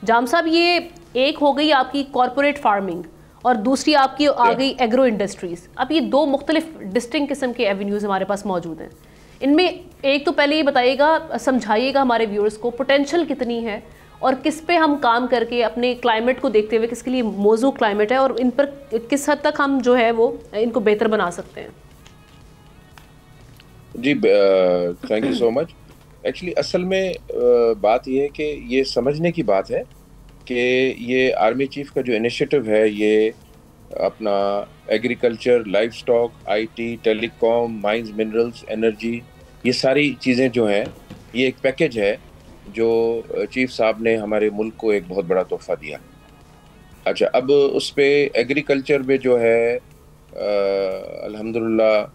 جام صاحب یہ ایک ہو گئی آپ کی کارپوریٹ فارمنگ اور دوسری آپ کی آ گئی ایگرو انڈسٹریز. اب یہ دو مختلف ڈسٹنکٹ قسم کے ایونیوز ہمارے پاس موجود ہیں. ان میں ایک تو پہلے یہ بتائیے گا, سمجھائیے گا ہمارے ویورز کو پوٹینشیل کتنی ہے اور کس پہ ہم کام کر کے اپنے کلائمیٹ کو دیکھتے ہوئے کس کے لیے موزوں کلائمیٹ ہے اور ان پر کس حد تک ہم جو ہے وہ ان کو بہتر بنا سکتے ہیں. جی thank you so much. Actually اصل میں بات یہ ہے کہ یہ سمجھنے کی بات ہے کہ یہ آرمی چیف کا جو انیشیٹو ہے یہ اپنا agriculture, livestock, I T, telecom, mines, minerals, energy, یہ ساری چیزیں جو ہیں یہ ایک پیکج ہے جو چیف صاحب نے ہمارے ملک کو ایک بہت بڑا تحفہ دیا. اچھا, اب اس پہ ایگریکلچر میں جو ہے الحمدللہ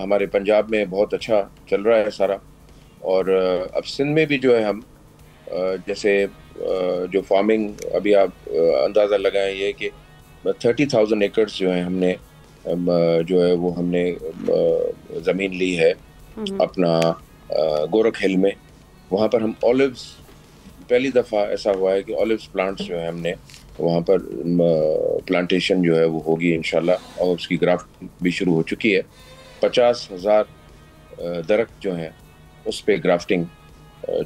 ہمارے پنجاب میں بہت اچھا چل رہا ہے سارا. اور اب سندھ میں بھی جو ہے ہم جیسے جو فارمنگ ابھی آپ اندازہ لگائیں یہ کہ 30,000 ایکڑز جو ہیں ہم نے جو ہے وہ ہم نے زمین لی ہے اپنا گورکھ ہل میں. وہاں پر ہم اولیوز, پہلی دفعہ ایسا ہوا ہے کہ اولیوز پلانٹس جو ہے ہم نے وہاں پر پلانٹیشن جو ہے وہ ہوگی انشاءاللہ, اور اس کی گرافٹ بھی شروع ہو چکی ہے. 50,000 درخت جو ہیں اس پہ گرافٹنگ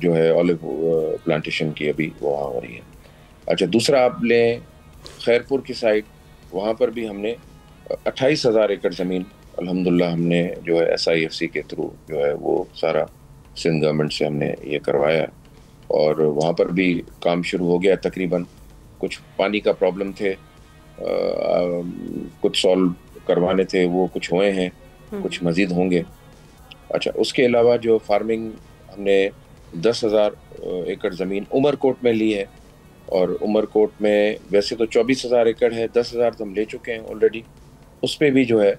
جو ہے اولیو پلانٹیشن کی ابھی وہاں ہو رہی ہے. اچھا, دوسرا آپ لیں خیرپور کی سائڈ, وہاں پر بھی ہم نے 28,000 ایکڑ زمین الحمدللہ ہم نے جو ہے SIFC کے تھرو جو ہے وہ سارا سندھ گورنمنٹ سے ہم نے یہ کروایا, اور وہاں پر بھی کام شروع ہو گیا. تقریباً کچھ پانی کا پرابلم تھے, کچھ سالو کروانے تھے, وہ کچھ ہوئے ہیں, کچھ مزید ہوں گے. اچھا, اس کے علاوہ جو فارمنگ ہم نے 10,000 ایکڑ زمین عمر کوٹ میں لی ہے, اور عمر کوٹ میں ویسے تو 24,000 ایکڑ ہے, 10,000 تو ہم لے چکے ہیں آلریڈی. اس پہ بھی جو ہے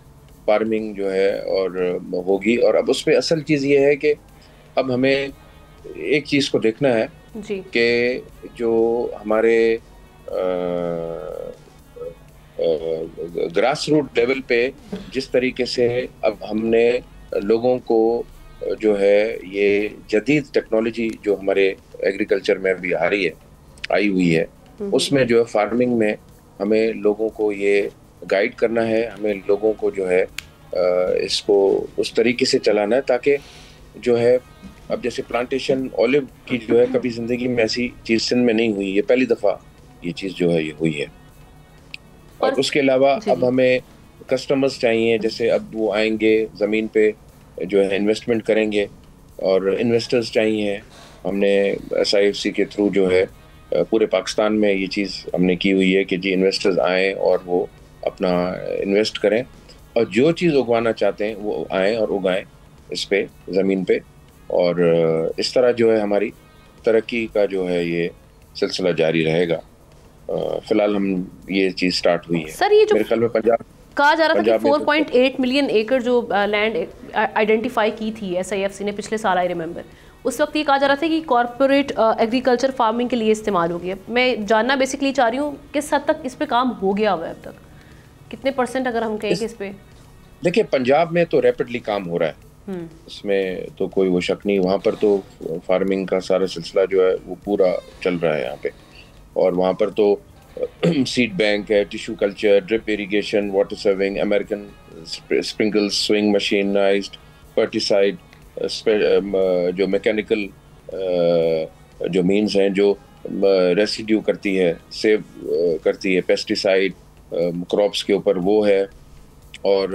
فارمنگ جو ہے اور ہوگی. اور اب اس پہ اصل چیز یہ ہے کہ اب ہمیں ایک چیز کو دیکھنا ہے جی کہ جو ہمارے گراس روٹ لیول پہ جس طریقے سے اب ہم نے لوگوں کو جو ہے یہ جدید ٹیکنالوجی جو ہمارے ایگریکلچر میں بھی آئی ہوئی ہے, اس میں جو ہے فارمنگ میں ہمیں لوگوں کو یہ گائیڈ کرنا ہے, ہمیں لوگوں کو جو ہے اس کو اس طریقے سے چلانا ہے تاکہ جو ہے اب جیسے پلانٹیشن اولیو کی جو ہے کبھی زندگی میں ایسی چیز سندھ میں نہیں ہوئی, یہ پہلی دفعہ یہ چیز جو ہے یہ ہوئی ہے. اور اس کے علاوہ اب ہمیں کسٹمرز چاہیے, جیسے اب وہ آئیں گے زمین پہ جو ہے انویسٹمنٹ کریں گے, اور انویسٹرز چاہیے. ہم نے SIFC کے تھرو جو ہے پورے پاکستان میں یہ چیز ہم نے کی ہوئی ہے کہ جی انویسٹرز آئیں اور وہ اپنا انویسٹ کریں, اور جو چیز اگوانا چاہتے ہیں وہ آئیں اور اگائیں اس پہ زمین پہ. اور اس طرح جو ہے ہماری ترقی کا جو ہے یہ سلسلہ جاری رہے گا. فی الحال ہم یہ چیز سٹارٹ ہوئی ہے. سر یہ جو میرے خیال میں پنجاب کہا جا رہا تھا کہ 4.8 ملین ایکڑ جو لینڈ آئیڈینٹیفائی کی تھی SIFC نے پچھلے سال, آئی ریممبر, اس وقت یہ کہا جا رہا تھا کہ کارپوریٹ ایگریکلچر فارمنگ کے لیے استعمال ہو گیا. میں جاننا بیسکلی چاہ رہی ہوں کس حد تک اس پہ کام ہو گیا ہوا ہے اب تک, کتنے % اگر ہم کہیں کہ اس پہ. دیکھیں پنجاب میں تو ریپڈلی کام ہو رہا ہے, اس میں تو کوئی وہ شک نہیں. وہاں پر تو فارمنگ کا سارا سلسلہ جو ہے وہ پورا چل رہا ہے یہاں پہ, اور وہاں پر تو سیڈ بینک ہے, tissue culture, drip irrigation, water saving, American sprinkle, swing mechanized فرٹیسائڈ, جو میکینیکل جو مینز ہیں جو ریسیڈیو کرتی ہے, سیو کرتی ہے پیسٹیسائڈ کراپس کے اوپر, وہ ہے. اور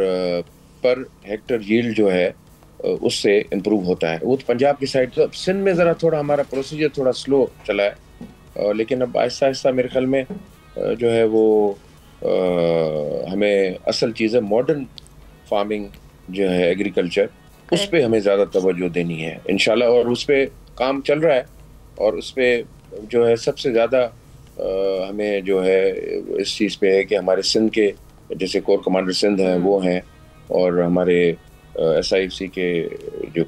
پر ہیکٹر ییلڈ جو ہے اس سے امپروو ہوتا ہے. وہ تو پنجاب کی سائڈ. تو سندھ میں ذرا تھوڑا ہمارا پروسیجر تھوڑا سلو چلا ہے, لیکن اب آہستہ آہستہ میرے خیال میں جو ہے وہ ہمیں اصل چیز ہے ماڈرن فارمنگ جو ہے ایگریکلچر, اس پہ ہمیں زیادہ توجہ دینی ہے انشاءاللہ. اور اس پہ کام چل رہا ہے, اور اس پہ جو ہے سب سے زیادہ ہمیں جو ہے اس چیز پہ ہے کہ ہمارے سندھ کے جیسے کور کمانڈر سندھ ہیں وہ ہیں, اور ہمارے SIFC کے جو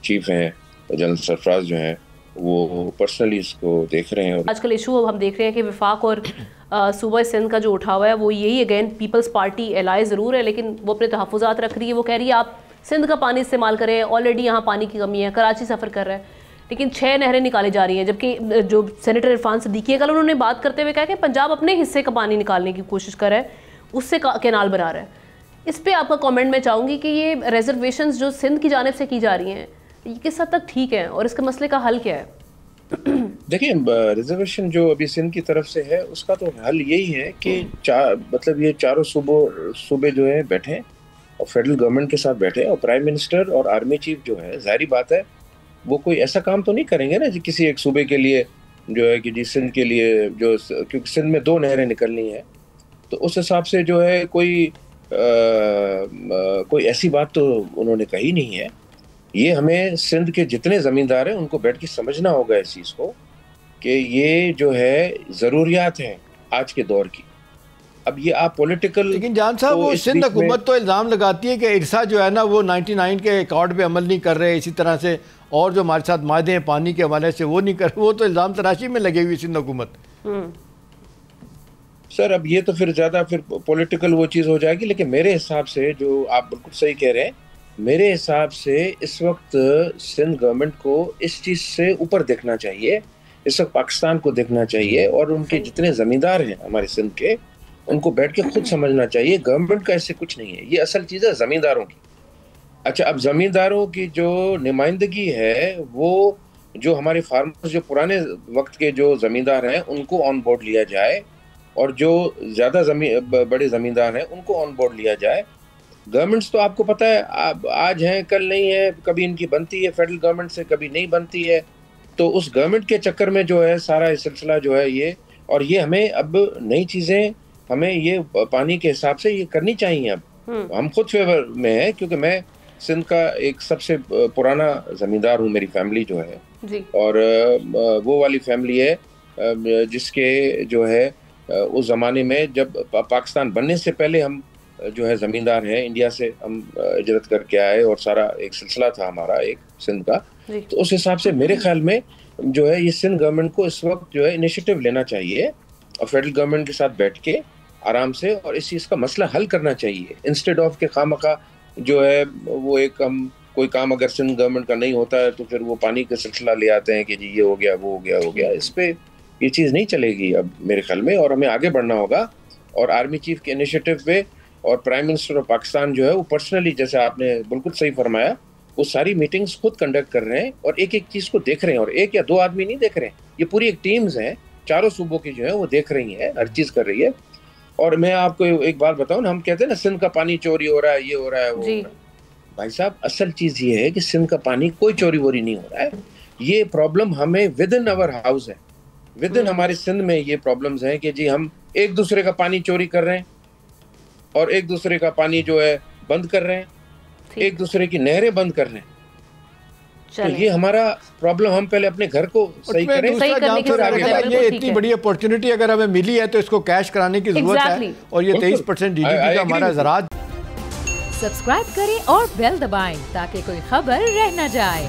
چیف ہیں جنرل سرفراز جو ہیں وہ پرسنلی اس کو دیکھ رہے ہیں. آج کل ایشو ہم دیکھ رہے ہیں کہ وفاق اور صوبہ سندھ کا جو اٹھا ہوا ہے وہ یہی اگین پیپلز پارٹی الائے ضرور ہے, لیکن وہ اپنے تحفظات رکھ رہی ہے. وہ کہہ رہی ہے آپ سندھ کا پانی استعمال کریں, آلریڈی یہاں پانی کی کمی ہے, کراچی سفر کر رہا ہے. لیکن 6 نہریں نکالی جا رہی ہیں، جبکہ جو سینیٹر عرفان صدیقی ہے کل انہوں نے بات کرتے ہوئے کہا کہ پنجاب اپنے حصے کا پانی نکالنے کی کوشش کر رہا ہے، اس سے کینال بنا رہا ہے. اس پہ آپ کا کامنٹ میں چاہوں گی کہ یہ ریزرویشنز جو سندھ کی جانب سے کی جا رہی ہیں یہ کس حد تک ٹھیک ہیں اور اس کے مسئلے کا حل کیا ہے؟ دیکھیں ریزرویشن جو ابھی سندھ کی طرف سے ہے اس کا تو حل یہی ہے کہ مطلب یہ چاروں صوبے جو ہیں بیٹھیں اور فیڈرل گورنمنٹ کے ساتھ بیٹھے، اور پرائم منسٹر اور آرمی چیف جو ہے ظاہری بات ہے وہ کوئی ایسا کام تو نہیں کریں گے نا جی کسی ایک صوبے کے لیے جو ہے کہ جی سندھ کے لیے جو، کیونکہ سندھ میں 2 نہریں نکلنی ہیں، تو اس حساب سے جو ہے کوئی ایسی بات تو انہوں نے کہی نہیں ہے. یہ ہمیں سندھ کے جتنے زمیندار ہیں ان کو بیٹھ کے سمجھنا ہوگا اس چیز کو کہ یہ جو ہے ضروریات ہیں آج کے دور کی. اب یہ آپ پولیٹیکل، لیکن جان صاحب وہ سندھ حکومت تو الزام لگاتی ہے کہ ارسا جو ہے نا وہ 99 کے ایکارڈ پہ عمل نہیں کر رہے، اسی طرح سے اور جو ہمارے ساتھ معاہدے ہیں پانی کے حوالے سے وہ نہیں کر رہے، وہ تو الزام تراشی میں لگے ہوئی سندھ حکومت. سر اب یہ تو پھر زیادہ پھر پولیٹیکل وہ چیز ہو جائے گی، لیکن میرے حساب سے جو آپ بالکل صحیح کہہ رہے ہیں، میرے حساب سے اس وقت سندھ گورنمنٹ کو اس چیز سے اوپر دیکھنا چاہیے، اس وقت پاکستان کو دیکھنا چاہیے، اور ان کے جتنے زمیندار ہیں ہمارے سندھ کے ان کو بیٹھ کے خود سمجھنا چاہیے گورنمنٹ کا ایسے کچھ نہیں ہے، یہ اصل چیز ہے زمینداروں کی. اچھا اب زمینداروں کی جو نمائندگی ہے وہ جو ہمارے فارمرز جو پرانے وقت کے جو زمیندار ہیں ان کو آن بورڈ لیا جائے، اور جو زیادہ بڑے زمیندار ہیں ان کو آن بورڈ لیا جائے. گورنمنٹس تو آپ کو پتہ ہے آج ہیں کل نہیں ہے، کبھی ان کی بنتی ہے فیڈرل گورنمنٹ سے کبھی نہیں بنتی ہے، تو اس گورنمنٹ کے چکر میں جو ہے سارا یہ سلسلہ جو ہے یہ، اور یہ ہمیں اب نئی چیزیں ہمیں یہ پانی کے حساب سے یہ کرنی چاہیے. اب ہم خود فیور میں ہیں کیونکہ میں سندھ کا ایک سب سے پرانا زمیندار ہوں، میری فیملی جو ہے اور وہ والی فیملی ہے جس کے جو ہے اس زمانے میں جب پاکستان بننے سے پہلے ہم جو ہے زمیندار ہیں، انڈیا سے ہم ہجرت کر کے آئے اور سارا ایک سلسلہ تھا ہمارا ایک سندھ کا. تو اس حساب سے میرے خیال میں جو ہے یہ سندھ گورنمنٹ کو اس وقت جو ہے انیشیٹو لینا چاہیے اور فیڈرل گورنمنٹ کے ساتھ بیٹھ کے آرام سے اور اس چیز کا مسئلہ حل کرنا چاہیے، انسٹیڈ آف کہ خواہ جو ہے وہ ایک ہم کوئی کام اگر سندھ گورنمنٹ کا نہیں ہوتا ہے تو پھر وہ پانی کا سلسلہ لے آتے ہیں کہ جی یہ ہو گیا وہ ہو گیا. اس پہ یہ چیز نہیں چلے گی اب میرے خیال میں، اور ہمیں آگے بڑھنا ہوگا. اور آرمی چیف کے انیشیٹو پہ اور پرائم منسٹر آف پاکستان جو ہے وہ پرسنلی، جیسے آپ نے بالکل صحیح فرمایا، وہ ساری میٹنگز خود کنڈکٹ کر رہے ہیں اور ایک ایک چیز کو دیکھ رہے ہیں، اور 1 یا 2 آدمی نہیں دیکھ رہے ہیں، یہ پوری ایک ٹیمز ہیں چاروں صوبوں کی جو ہے وہ دیکھ رہی ہیں، ہر چیز کر رہی ہے. اور میں آپ کو ایک بات بتاؤں نا، ہم کہتے ہیں نا سندھ کا پانی چوری ہو رہا ہے، یہ ہو رہا ہے وہ ہو رہا ہے. بھائی صاحب اصل چیز یہ ہے کہ سندھ کا پانی کوئی چوری ووری نہیں ہو رہا ہے. یہ پرابلم ہمیں ود ان آور ہاؤس ہے، ود ان ہمارے سندھ میں یہ پرابلمز ہیں کہ جی ہم ایک دوسرے کا پانی چوری کر رہے ہیں اور ایک دوسرے کا پانی جو ہے بند کر رہے ہیں، ایک دوسرے کی نہریں بند کر رہے ہیں. تو یہ ہمارا پرابلم، ہم پہلے اپنے گھر کو صحیح کریں. یہ اتنی بڑی اپورچونٹی اگر ہمیں ملی ہے تو اس کو کیش کرانے کی ضرورت ہے، اور یہ 23% جی ڈی پی کا ہمارا زراعت. سبسکرائب کریں اور بیل دبائیں تاکہ کوئی خبر رہ نہ جائے.